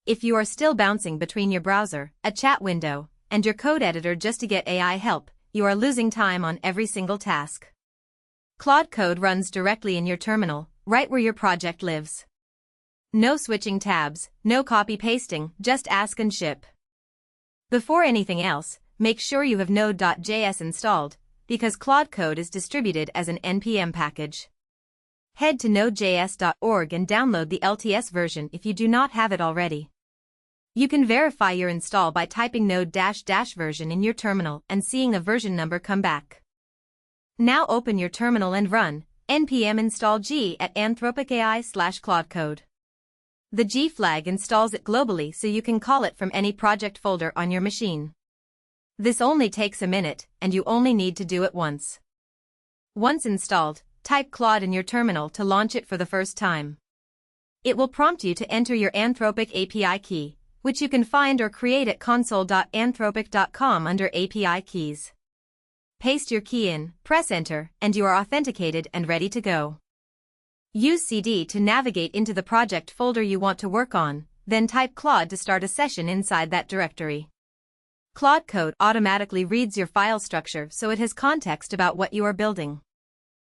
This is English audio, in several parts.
If you are still bouncing between your browser, a chat window, and your code editor just to get AI help, you are losing time on every single task. Claude Code runs directly in your terminal, right where your project lives. No switching tabs, no copy-pasting, just ask and ship. Before anything else, make sure you have Node.js installed, because Claude Code is distributed as an NPM package. Head to nodejs.org and download the LTS version if you do not have it already. You can verify your install by typing node-version in your terminal and seeing a version number come back. Now open your terminal and run npm install g at Anthropic.ai/Claude Code. The G flag installs it globally so you can call it from any project folder on your machine. This only takes a minute, and you only need to do it once. Once installed, type Claude in your terminal to launch it for the first time. It will prompt you to enter your Anthropic API key, which you can find or create at console.anthropic.com under API keys. Paste your key in, press enter, and you are authenticated and ready to go. Use CD to navigate into the project folder you want to work on, then type Claude to start a session inside that directory. Claude Code automatically reads your file structure so it has context about what you are building.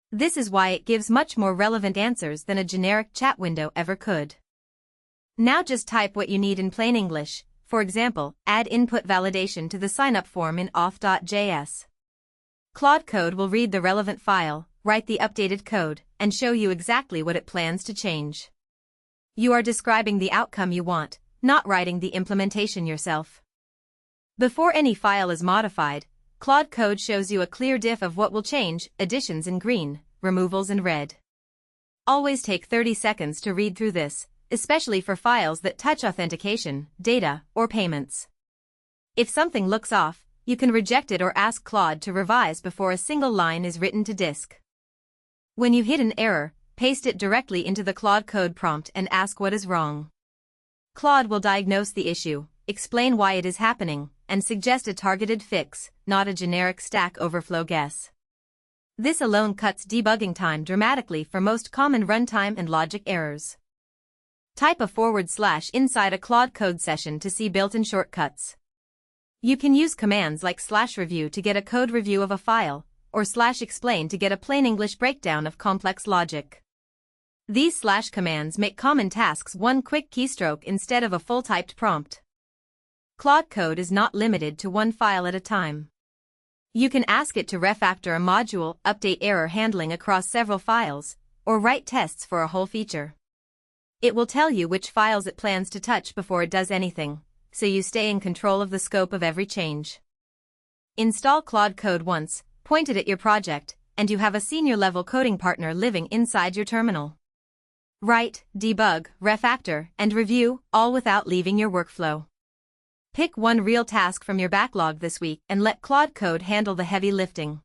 This is why it gives much more relevant answers than a generic chat window ever could. Now just type what you need in plain English, for example, add input validation to the signup form in auth.js. Claude Code will read the relevant file, write the updated code, and show you exactly what it plans to change. You are describing the outcome you want, not writing the implementation yourself. Before any file is modified, Claude Code shows you a clear diff of what will change, additions in green, removals in red. Always take 30 seconds to read through this, especially for files that touch authentication, data, or payments. If something looks off, you can reject it or ask Claude to revise before a single line is written to disk. When you hit an error, paste it directly into the Claude Code prompt and ask what is wrong. Claude will diagnose the issue, explain why it is happening, and suggest a targeted fix, not a generic Stack Overflow guess. This alone cuts debugging time dramatically for most common runtime and logic errors. Type a / inside a Claude Code session to see built-in shortcuts. You can use commands like /review to get a code review of a file, or /explain to get a plain English breakdown of complex logic. These / commands make common tasks one quick keystroke instead of a full-typed prompt. Claude Code is not limited to one file at a time. You can ask it to refactor a module, update error handling across several files, or write tests for a whole feature. It will tell you which files it plans to touch before it does anything, so you stay in control of the scope of every change. Install Claude Code once, point it at your project, and you have a senior-level coding partner living inside your terminal. Write, debug, refactor, and review, all without leaving your workflow. Pick one real task from your backlog this week and let Claude Code handle the heavy lifting.